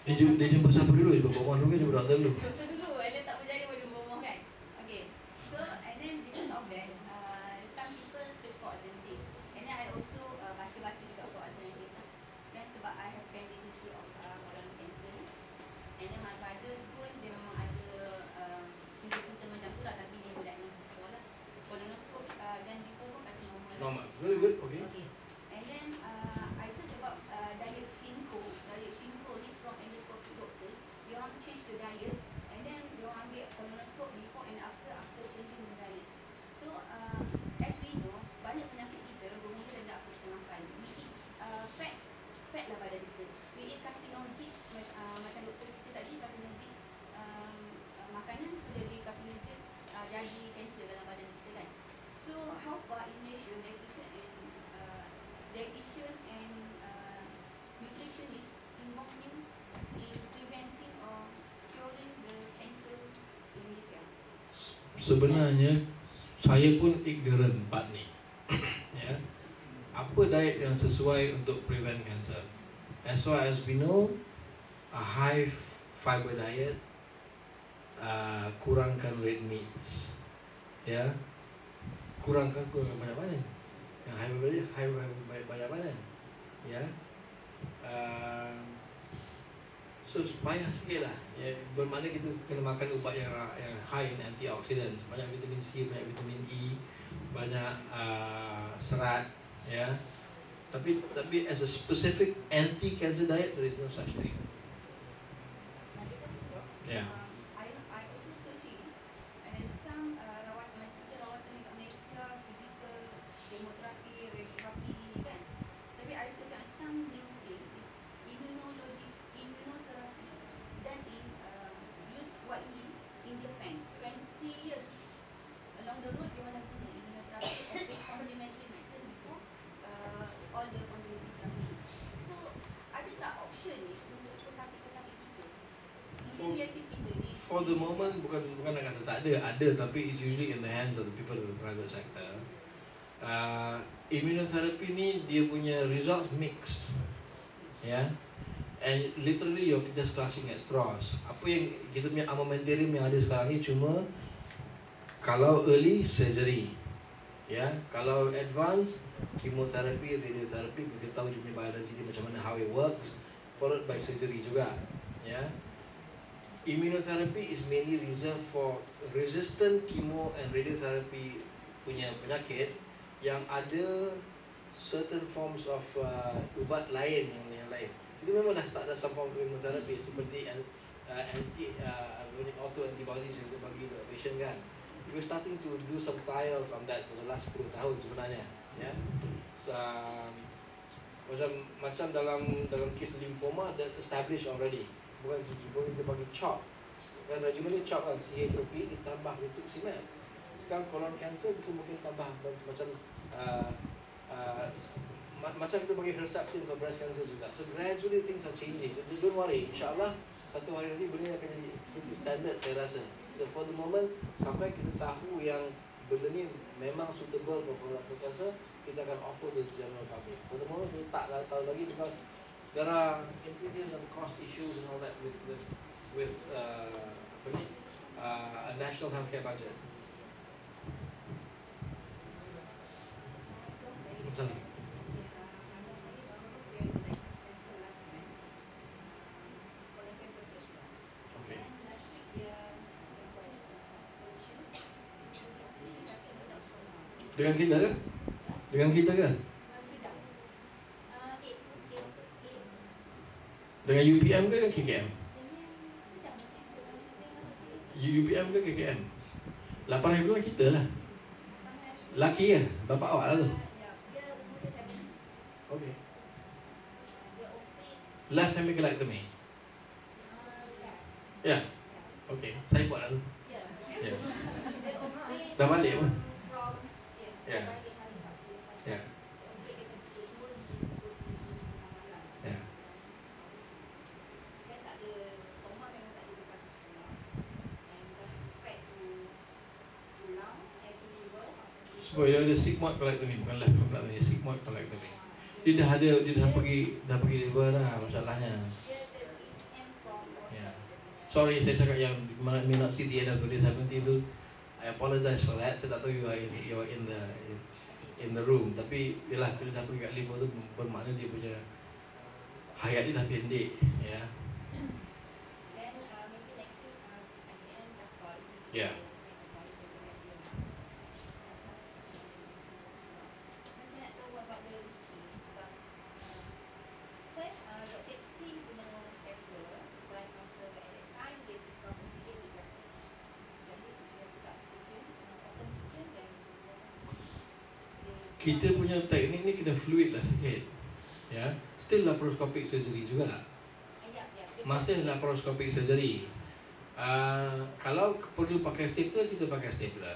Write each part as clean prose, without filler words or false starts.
Dia jumpa siapa dulu? Dia berbohong dulu ke jumpa doktor dulu? Doktor dulu, and then tak berjaya baru bohong kan. Okay, so and then because of that, some people search for alternative, and then I also baca-baca juga for alternative lah. Kan sebab I have family history of colon cancer, and then my brothers pun dia memang ada simptom-simptom macam tu lah, tapi dia berdiagnosis before lah. Colonoscope dan before pun kata normal lah. Normal, very good, okay. And then I search about diet Shinko ni from endoscopic doctors. Dia orang change the diet, and then dia orang ambil colonoscope before and after changing the diet. So as we know, banyak penyakit kita bermula dari apa kita makan. We eat fat lah badan kita. We eat carcinogen, macam doktor cerita tadi, carcinogen makanan sudah di carcinogen jadi kanser dalam badan kita kan. So how far in Malaysia dietitian and nutrition is involved in preventing or curing the cancer in Malaysia? Sebenarnya saya pun ignorant part ni. Ya. Apa diet yang sesuai untuk prevent cancer? As far as we know, a high fiber diet, kurangkan red meat, ya, kurangkan banyak mana? Yang high banyak mana? Ya, so payah sikit lah. Ya, bermakna kita kena makan ubat yang high in antioxidants, banyak vitamin C, banyak vitamin E, banyak serat, ya. Tapi as a specific anti-cancer diet, there is no such thing. Yeah. I also searching, and there's some rawatan di Malaysia, surgical, chemoterapi, radioterapi kan. Tapi I search on some new thing is immunotherapy done in used widely in Japan. 20 years along the road, dia orang guna immunotherapy as a complementary medicine before all the complementary therapy. So ada tak option ni untuk pesakit-pesakit kita? For the moment, bukan nak kata tak ada, tapi it's usually in the hands of the people in the private sector. Immunotherapy ni dia punya results mixed, ya, and literally you're just clutching at straws. Apa yang kita punya armamentarium yang ada sekarang ni cuma kalau early surgery, ya, kalau advance chemotherapy, radiotherapy, kita tahu dia punya biology dia macam mana, how it works, followed by surgery juga, ya. Immunotherapy is mainly reserved for resistant chemo and radiotherapy punya penyakit yang ada certain forms of ubat lain yang lain. Kita memang dah start some form of immunotherapy seperti auto antibodies yang kita bagi untuk patient kan. We're starting to do some trials on that for the last 10 tahun sebenarnya, ya. So, macam dalam kes lymphoma that's established already. Bukan kita bagi CHOP kan, regimen ni CHOP kan, CHOP kita tambah rituximab. Sekarang colon cancer kita mungkin tambah macam macam kita bagi Herceptin for breast cancer juga. So gradually things are changing, so don't worry, insyaAllah satu hari nanti benda ni akan jadi pretty standard saya rasa. So for the moment, sampai kita tahu yang benda ni memang suitable for colorectal cancer, kita akan offer to the general public. For the moment kita tak tahu lagi because there are ingredients and cost issues and all that with a national healthcare budget. Okay. Dengan kita ke? Dengan kita ke? Dengan UPM ke KKM? UPM ke KKM? 8 bulan kita lah. Laki ya? Bapak awak lah tu. Okay. Left hemicolectomy. Ya. Okay. Saya buat lah tu. Ya. Dah balik pun. Ya. Ya. Ya. Sebab dia ada sigmoid colectomy, bukan left colectomy, sigmoid colectomy. Dia dah pergi liver dah masalahnya. Sorry, saya cakap yang may not see the end of 2017 tu. I apologize for that. Saya tak tahu you are in the room. Tapi yalah, bila dah pergi kat liver tu bermakna dia punya hayat dia dah pendek, ya. Ya. Kita punya teknik ni kena fluid lah sikit, ya. Still laparoscopic surgery juga. Masih laparoscopic surgery. Kalau perlu pakai stapler, kita pakai stapler,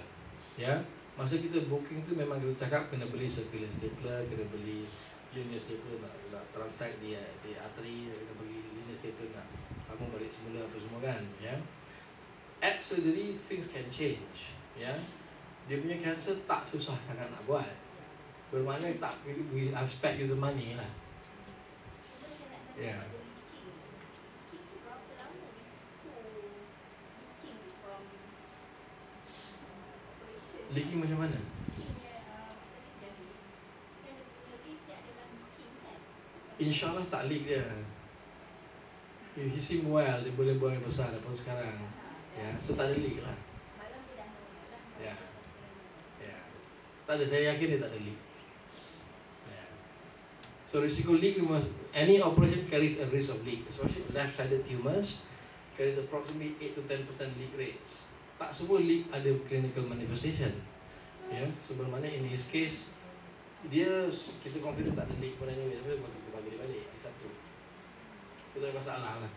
ya. Masa kita booking tu memang kita cakap kena beli circular stapler, kena beli linear stapler nak translate di artery, kita bagi linear stapler nak sama balik semula apa semua kan, ya. At surgery things can change, ya. Dia punya cancer tak susah sangat nak buat. Bermakna tak, I've spent you the money lah. Ya. Leaking macam mana? InsyaAllah tak leak dia. He seem well, dia boleh buang yang besar daripada sekarang. Ya, so tak ada leak lah. Ya. Ya. Tak ada, saya yakin dia tak ada leak. So risiko leak, any operation carries a risk of leak, especially left-sided tumors carries approximately 8 to 10% leak rates. Tak semua leak ada clinical manifestation, ya. So bermakna in his case kita confident tak ada leak pun anyway, tapi kita bagi dia balik satu. Kita ada masalah lah.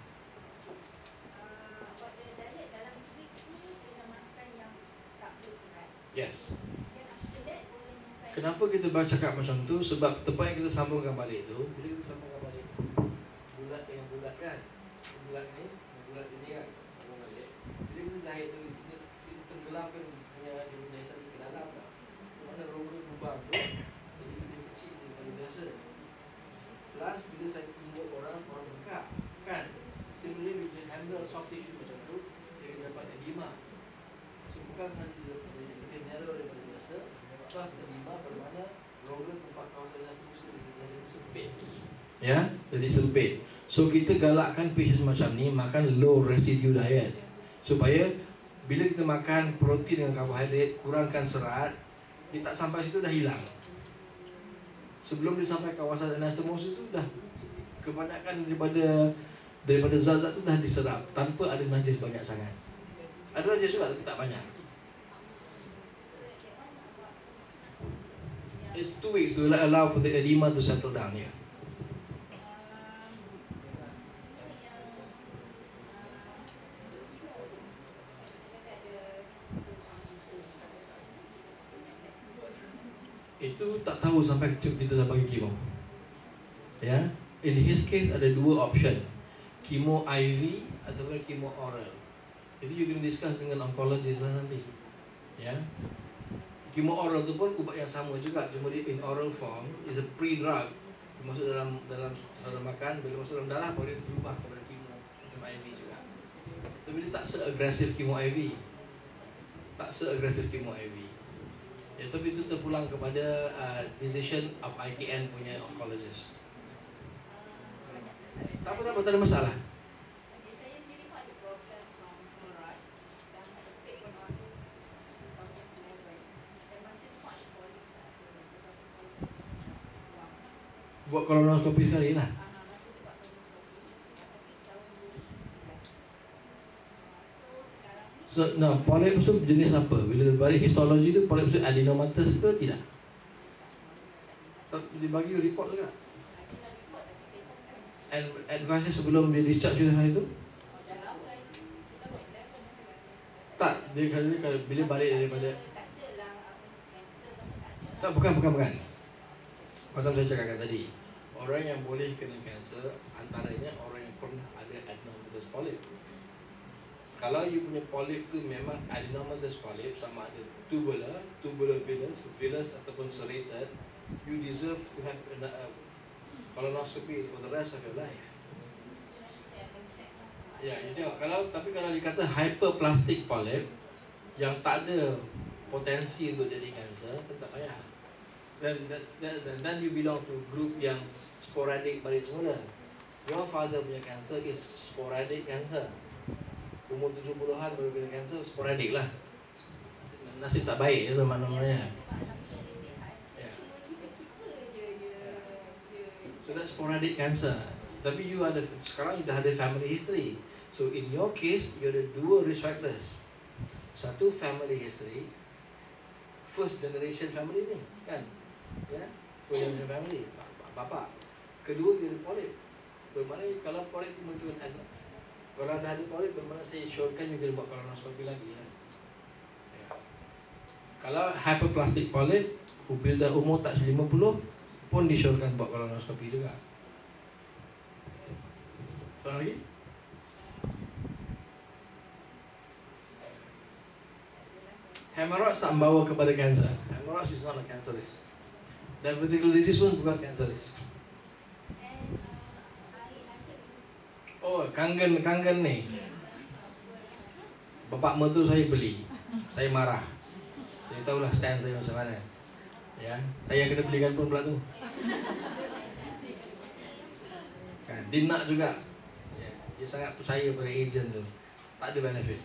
Yes. Kenapa kita cakap macam tu? Sebab tempat yang kita sambungkan balik tu, bila kita sambungkan balik bulat dengan bulat kan, bulat ni dengan bulat sini kan, sambung balik. Bila kita jahit tu, kita tenggelamkan punya jahitan ke dalam tak? Mana rongga lubang tu jadi lebih kecil daripada biasa. Plus bila saya tunggu orang bergerak kan, similarly bila handle soft tissue macam tu, dia akan dapat edema. So bukan sahaja dia lebih narrow daripada biasa, plus edema bermakna rongga tempat kawasan distribusi jadi sempit. Ya, jadi sempit. So kita galakkan patients macam ni makan low residue diet supaya bila kita makan protein dengan karbohidrat, kurangkan serat, dia tak sampai situ dah hilang. Sebelum dia sampai kawasan anastomosis tu dah kebanyakan daripada zat-zat tu dah diserap tanpa ada najis banyak sangat. Ada najis juga tapi tak banyak. It's 2 weeks to allow for the edema to settle down here. Itu tak tahu sampai kita dah bagi kemo. Ya, in his case ada dua option, kemo IV ataupun kemo oral. Itu juga kena discuss dengan oncologist lah nanti. Ya, kemo oral tu pun ubat yang sama juga, cuma dia in oral form, is a pre-drug. Masuk dalam saluran makan, bila masuk dalam darah baru dia berubah kepada kemo macam IV juga. Tapi dia tak se-agresif kemo IV. Tak se-agresif kemo IV. Ya, tapi itu terpulang kepada decision of IKN punya oncologist. Tak apa, tak ada masalah. Buat kolonoskopi sekali lah. So, nah, polip tu jenis apa? Bila balik histologi tu, polip tu adenomatous ke tidak? Dia bagi report ke tak? And advice sebelum dia discharge dengan hari tu? Tak, dia kata kalau bila balik daripada tak, bukan. Macam saya cakapkan tadi, orang yang boleh kena kanser antaranya orang yang pernah ada adenomatous polyp. Kalau you punya polyp tu memang adenomatous polyp, sama ada tubular villous ataupun serrated, you deserve to have a colonoscopy for the rest of your life. Ya, you tengok kalau dikata hyperplastic polyp yang tak ada potensi untuk jadi kanser, tak payah. Dan you belong to group yang sporadic balik semula. Your father punya cancer is sporadic cancer. Umur 70-an baru kena cancer, sporadic lah. Nasib tak baik itu mana-mananya. Yeah. So that's sporadic cancer. Tapi sekarang you dah ada family history. So in your case, you ada dua risk factors. Satu family history, first generation family ni, kan? Ya, first generation family, bapa. Kedua, you ada polyp. Bermakna kalau polyp itu mungkin ada. Kalau dah ada polyp, bermakna saya syorkan you kena buat kolonoskopi lagi lah. Ya. Kalau hyperplastic polyp, bila umur tak 50 pun disyorkan buat kolonoskopi juga. Soalan lagi? Hemorrhoids tak membawa kepada kanser. Hemorrhoids is not a cancer risk. Divertical disease pun bukan cancer risk. Oh, kangen ni. Bapak mertua saya beli. Saya marah. Saya tahulah stand saya macam mana. Ya, saya kena belikan pun pula tu. Kan, dia nak juga. Ya, dia sangat percaya pada agent tu. Tak ada benefit.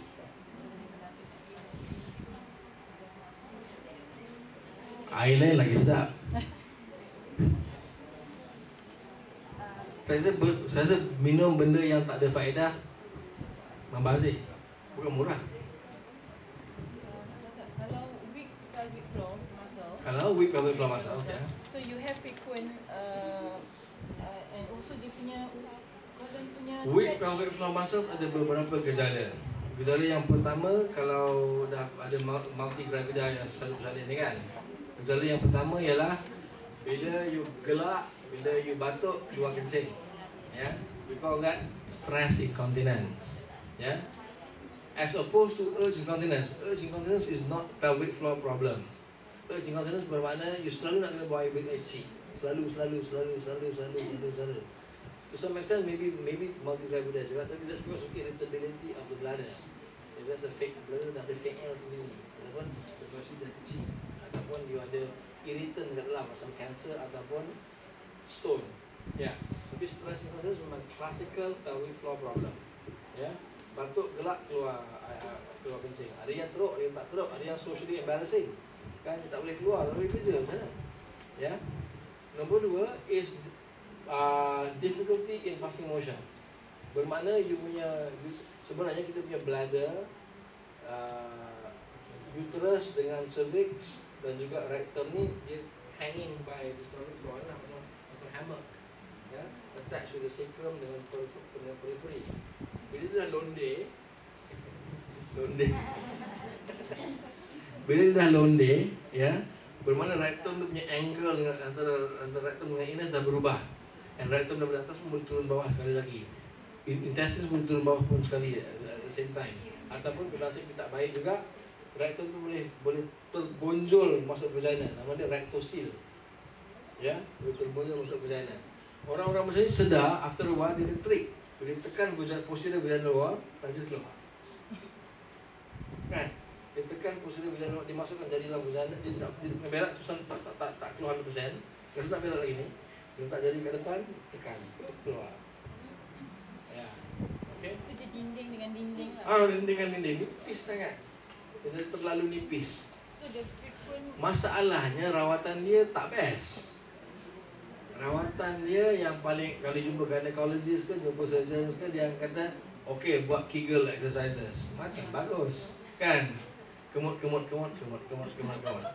Air lain lagi sedap. Saya rasa minum benda yang tak ada faedah membazir, bukan murah. Kalau weak pelvic floor muscle, ya. So you have frequent and also dia punya colon punya weak pelvic floor muscles ada beberapa gejala. Gejala yang pertama, kalau dah ada multigravida yang selalu bersalin ni kan, gejala yang pertama ialah bila you gelak, bila you batuk, keluar kencing. Ya, we call that stress incontinence. Ya, as opposed to urge incontinence. Urge incontinence is not pelvic floor problem. Urge incontinence bermakna you selalu nak kena buang air kecil. Selalu. To some extent, maybe multigravida juga, tapi that's because of irritability of the bladder. If that's a fake bladder, tak ada fake L sendiri. Ataupun depresi dah kecil. Ataupun you ada irritant kat dalam, macam cancer ataupun stone. Ya, tapi stress incontinence memang classical pelvic floor problem. Ya, batuk, gelak, keluar kencing. Ada yang teruk, ada yang tak teruk, ada yang socially embarrassing. Kan, dia tak boleh keluar, tak boleh kerja macam mana? Ya. Nombor 2 is difficulty in passing motion. Bermakna sebenarnya kita punya bladder, uterus dengan cervix dan juga rectum ni dia hanging by the pelvic floor lah, macam hammock, ya, attached to the sacrum dengan periphery. Bila dia dah londe, bila dia dah londe, ya, bermakna rectum tu punya angle antara rectum dengan anus dah berubah. And rectum daripada atas pun boleh turun bawah sekali lagi. Intestines boleh turun bawah pun sekali at the same time. Ataupun kalau nasib tak baik juga, rectum tu boleh terbonjol masuk vagina. Nama dia rectocele. Ya, boleh terbonjol masuk vagina. Orang-orang macam ni sedar after a while dia ada trick. Bila tekan posisi vagina luar, najis keluar. Kan? Dia tekan posisi vagina luar, dia masukkan jari dalam vagina, dia tak berak susah tak keluar 100%. Rasa nak berak lagi ni. Letak jari kat depan, tekan, keluar. Ya, okey. Itu dia dinding dengan dinding lah. Dinding dengan dinding, nipis sangat. Dia terlalu nipis. So the frequent. Masalahnya rawatan dia tak best. Rawatan dia yang paling, kalau jumpa gynecologist ke, jumpa surgeons ke, dia kata, okey, buat Kegel exercises. Macam bagus, kan? Kemut.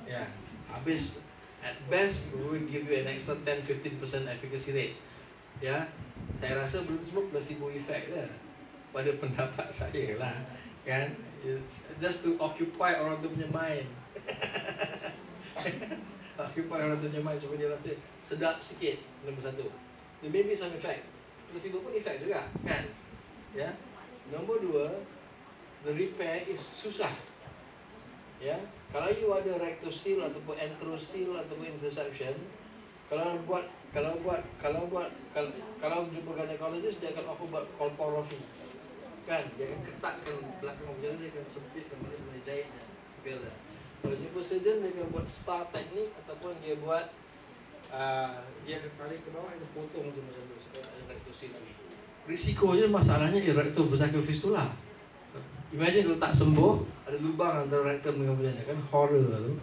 Ya, habis. At best, we will give you an extra 10-15% efficacy rates. Ya, saya rasa belum semua placebo effect je. Pada pendapat saya lah, kan? Just to occupy orang tu punya mind. Occupy orang tu punya mind supaya dia rasa sedap sikit. Nombor 1. There may be some effect. Placebo pun effect juga, kan? Ya. Nombor 2, the repair is susah. Ya, kalau you ada rectocele ataupun antrocele ataupun interception, kalau jumpa gynecologist dia akan offer buat colporophy. Kan, dia akan ketatkan belakang berjalan, dia akan sempitkan mana jahitnya. Biarlah. Kalau jumpa surgeon, dia akan buat star teknik ataupun dia buat dia akan tarik ke bawah, dia potong je macam tu supaya ada rectosil lagi. Risikonya masalahnya recto vesical fistula. Imagine kalau tak sembuh, ada lubang antara rectum dengan vagina, kan horror tu.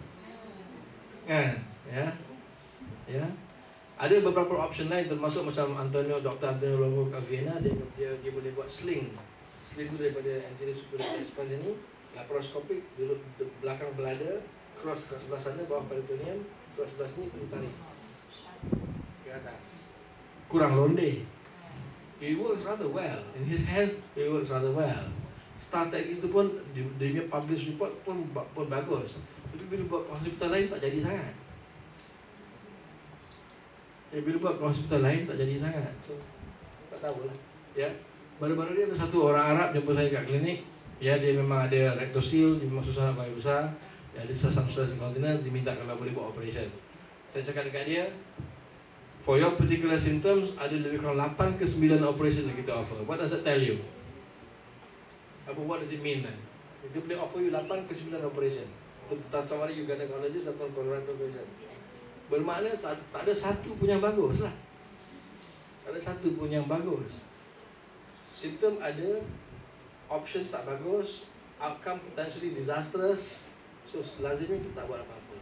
Kan? Ya. Ya. Ada beberapa option lain termasuk macam Dr. Antonio Longo kat Vienna, dia boleh buat sling. Sling tu daripada anterior superior expanse ni, laparoscopy duduk belakang bladder, cross ke sebelah sana bawah peritoneum, cross sebelah sini perlu tarik ke atas. Kurang londe. It works rather well. In his hands, it works rather well. Star Techniques tu pun dia punya published report pun bagus. Tapi bila buat hospital lain tak jadi sangat. Bila buat hospital lain tak jadi sangat. So tak tahulah. Ya. Baru-baru ni ada satu orang Arab jumpa saya kat klinik. Ya, dia memang ada rectosil, dia memang susah nak bayar besar. Dia ada sesam stress incontinence, dia minta kalau boleh buat operation. Saya cakap dekat dia, for your particular symptoms, ada lebih kurang 8 ke 9 operation yang kita offer. What does that tell you? What does it mean then? Kita boleh offer you 8 ke 9 operation. Tak sama ada you gynecologist atau colorectal surgeon. Bermakna tak ada satu pun yang bagus lah. Tak ada satu pun yang bagus. Symptom ada, option tak bagus, outcome potentially disastrous. So lazimnya kita tak buat apa-apa.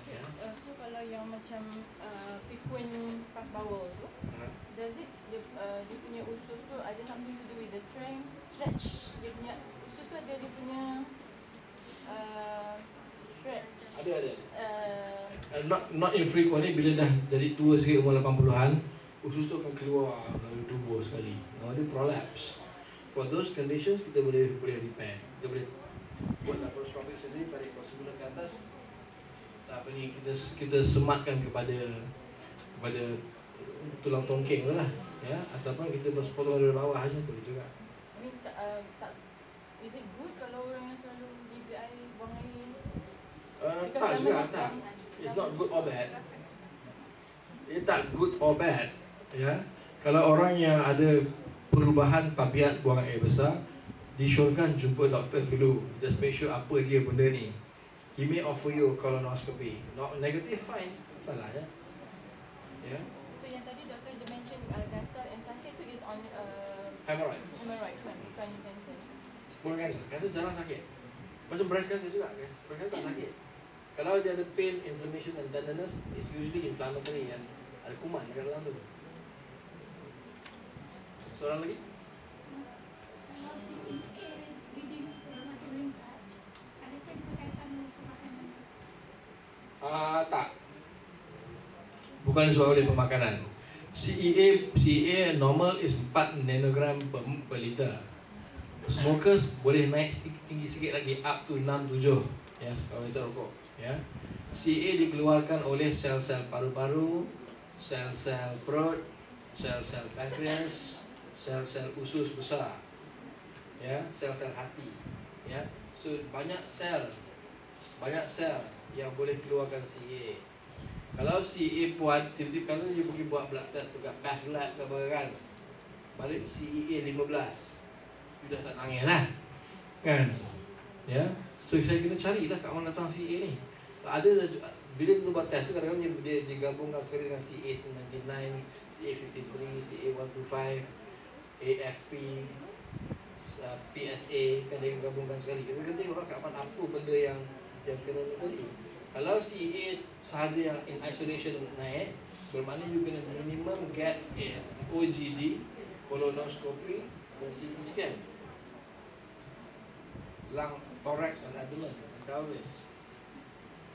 Okay, so kalau yang macam frequent pass bowel tu, does it dia punya usus tu ada something to do with the stretch? Dia punya usus tu ada dia punya stretch. Ada. Not infrequently, bila dah jadi tua sikit umur 80-an, usus tu akan keluar dari tubuh sekali. Nama dia prolapse. For those conditions kita boleh repair. Kita boleh buat laparoscopic surgery, tarik prosedur ke atas. Apa ni, kita sematkan kepada tulang tongking tu lah, ya, ataupun kita potong dari bawah saja boleh juga. I mean, is it good kalau orang yang selalu DBI buang air? Tak juga, tak. It's not good or bad. Ia tak good or bad, ya. Kalau orang yang ada perubahan tabiat buang air besar, disyorkan jumpa doktor dulu. Just make sure apa dia benda ni. He may offer you colonoscopy. Not negative, fine. Salah ya. Ya. So yang tadi doktor dia mention gatal and sakit tu is on hemorrhoids. Hemorrhoids kan, bukan cancer. Bukan cancer. Cancer jarang sakit. Macam breast cancer juga kan. Breast cancer tak sakit. Kalau dia ada pain, inflammation and tenderness, it's usually inflammatory and ada kuman dekat dalam tu. Seorang lagi? Tak. Bukan sebab oleh pemakanan. CEA normal is 4 nanogram per liter. Smokers boleh naik tinggi sikit lagi, up to 6-7. Ya, kalau hisap rokok. Ya. CEA dikeluarkan oleh sel-sel paru-paru, sel-sel perut, sel-sel pankreas, sel-sel usus besar. Ya, sel-sel hati. Ya. So banyak sel yang boleh keluarkan CEA. Kalau CEA puan, tiba-tiba kalau dia pergi buat blood test dekat path lab ke apa kan, balik CEA 15, you dah tak nangis lah kan. Ya. So saya kena carilah kat mana datang CEA ni. Ada bila kita buat test tu kadang-kadang dia digabungkan sekali dengan CA99, CA53, CA125, AFP, PSA, kan dia gabungkan sekali. Kita kena tengok kat mana apa benda yang kena ni tadi. Kalau CA sahaja yang in isolation naik, bermakna you kena minimum get OGD, colonoscopy dan CT scan, lung, thorax dan abdomen, pelvis.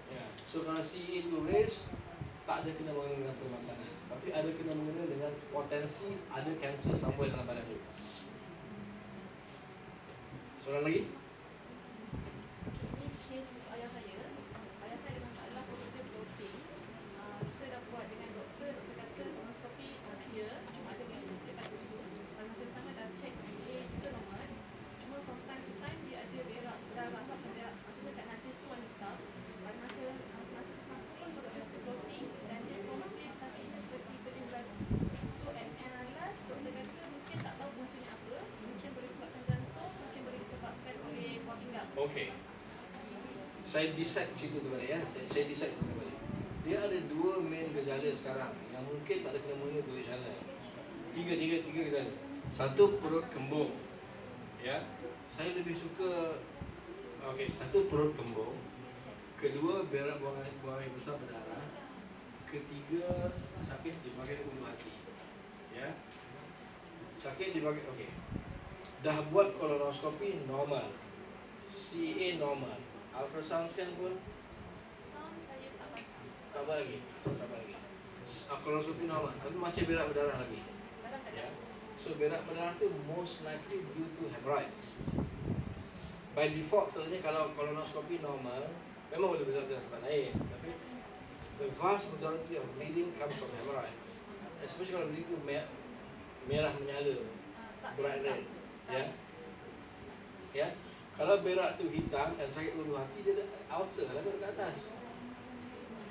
Ya. So kalau CA tu raise, tak ada kena mengena dengan pemakanan, tapi ada kena mengena dengan potensi ada kanser somewhere dalam badan tu. Soalan lagi? Ini case untuk ayah saya ada masalah protein protein. Kita dah buat dengan doktor kata kolonoskopi clear, cuma ada cancer sikit kat usus. Pada masa yang sama dah check CA juga normal. Cuma from time to time dia ada berak darah atau berak, maksudnya kat najis tu warna hitam. Pada masa pun doktor still protein dan dia masih sakitnya seperti benih baru. So and last doktor kata mungkin tak tahu puncanya apa, mungkin Okey. Saya decide situ tu balik ya. Saya decide situ balik. Dia ada dua main gejala sekarang yang mungkin tak ada kena-mengena tu insya-Allah. Tiga gejala. Satu, perut kembung. Ya. Saya lebih suka satu, perut kembung. Kedua, berak buang air besar berdarah. Ketiga, sakit di bahagian ulu hati. Ya. Sakit di bahagian dah buat kolonoskopi normal. CA normal. Ultrasound scan pun Sound saya tak pasang. tambah lagi. Kolonoskopi normal, tapi masih berak berdarah lagi. Kadang tak Ya. ada. So berak berdarah tu most likely due to hemorrhoids. By default selalunya kalau kolonoskopi normal memang boleh berak berdarah tempat lain, tapi the vast majority of bleeding comes from hemorrhoids. Especially kalau bleeding tu merah menyala, Tak bright hitam. red. Ya. Ya. Kalau berak tu hitam dan sakit ulu hati, dia ada ulcer lah dekat atas.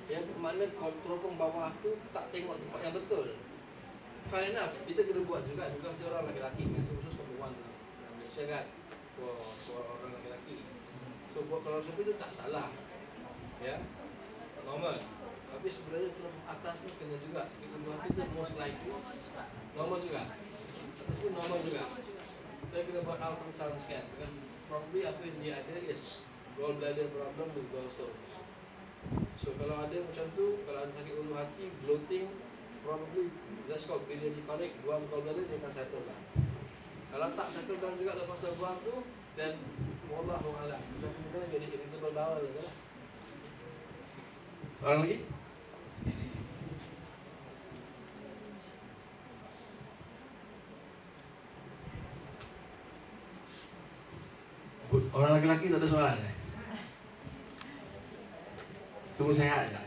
Ya, bermakna teropong bawah tu tak tengok tempat yang betul. Fine enough, kita kena buat juga seorang lelaki kan, khusus perempuan dalam Malaysia kan, for orang lelaki. So buat kolonoskopi tu tak salah. Ya. Normal. Tapi sebenarnya teropong atas pun kena juga. Sakit ulu hati tu most likely normal juga. Atas pun normal juga. Kita kena buat ultrasound scan. Kan probably apa yang dia ada is gallbladder problem with gallstones. So kalau ada macam tu, kalau ada sakit ulu hati, bloating, probably let's call biliary colic, buang gallbladder dia akan settle down. Kalau tak settle down juga lepas dah buang tu, then wallahu a'lam. So kemudian jadi irritable bowel lah. Soalan lagi? Orang lelaki tak ada soalan Semua sehat tak?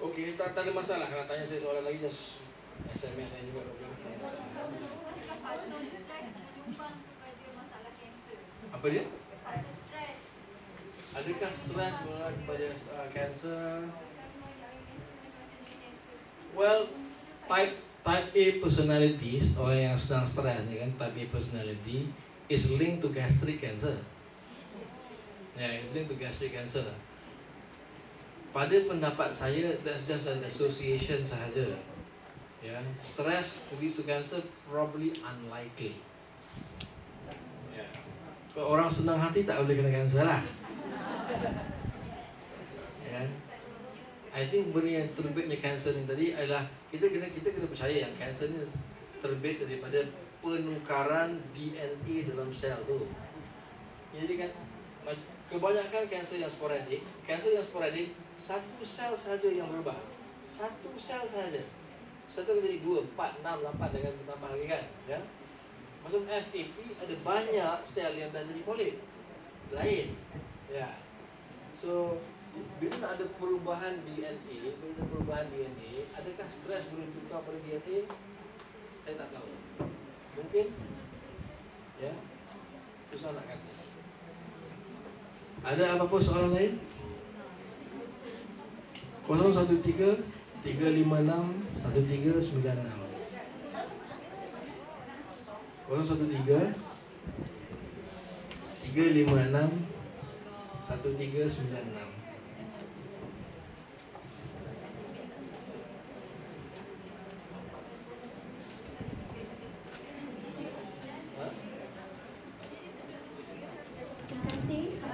Okey, tak ada masalah. Kalau tanya saya soalan lagi, just SMS saya juga. Tak ada masalah. Adakah faktor stres menyumbang kepada masalah kanser? Apa dia? Faktor stres. Adakah stres menyumbang kepada kanser? Well, type A personalities, orang yang sedang stres ni kan, type A personality is linked to gastric cancer. It's linked to gastric cancer. Pada pendapat saya, that's just an association sahaja. Stress to lead to cancer probably unlikely. Kalau orang senang hati tak boleh kena kanser lah. I think benda yang terbitnya kanser ni tadi adalah kita kena percaya yang kanser ni terbit daripada penukaran DNA dalam sel tu. Jadi kan kebanyakan kanser yang sporadik satu sel saja yang berubah. Satu sel saja. Satu menjadi 2, 4, 6, 8 dengan bertambah lagi kan. Ya. Macam FAP ada banyak sel yang tak jadi polip. Lain. Ya. So bila ada perubahan DNA, adakah stres boleh tukar pada DNA? Saya tak tahu. Mungkin, ya, susah nak kata. Ada apa-apa soalan lain? 013 356 1396. 013 356 1396.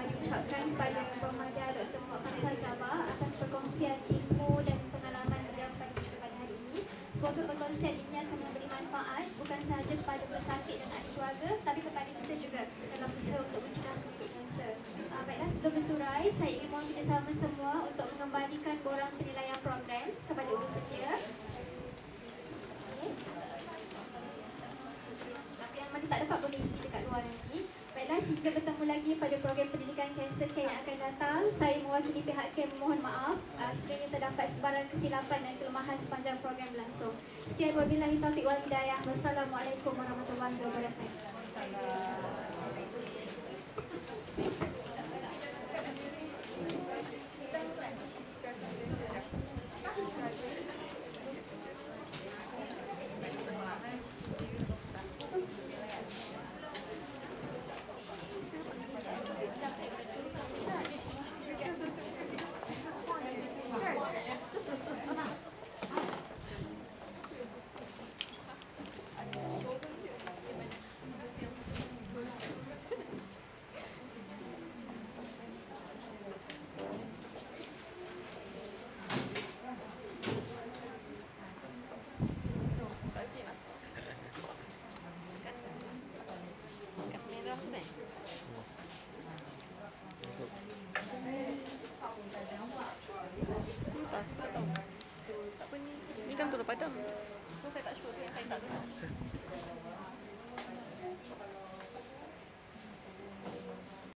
Diucapkan kepada Pemuda Dr. Muhammad Faisal Jaber atas perkongsian ilmu dan pengalaman beliau pada hari ini. Semoga perkongsian ini akan memberi manfaat bukan sahaja kepada pesakit dan ahli keluarga, tapi kepada kita juga dalam usaha untuk mencegah penyakit kanser. Baiklah, sebelum bersurai, saya ingin mohon kita sama semua untuk mengembalikan borang penilaian program kepada urus setia. Yang mana tak dapat boleh isi dekat luar nanti. Baiklah, sehingga bertemu lagi pada program pendidikan kanser care yang akan datang. Saya mewakili pihak care mohon maaf sekiranya terdapat sebarang kesilapan dan kelemahan sepanjang program berlangsung. Sekian, wabillahi taufiq wal hidayah. Wassalamualaikum warahmatullahi wabarakatuh. kalau padam. So saya tak sure tu yang saya tak tahu.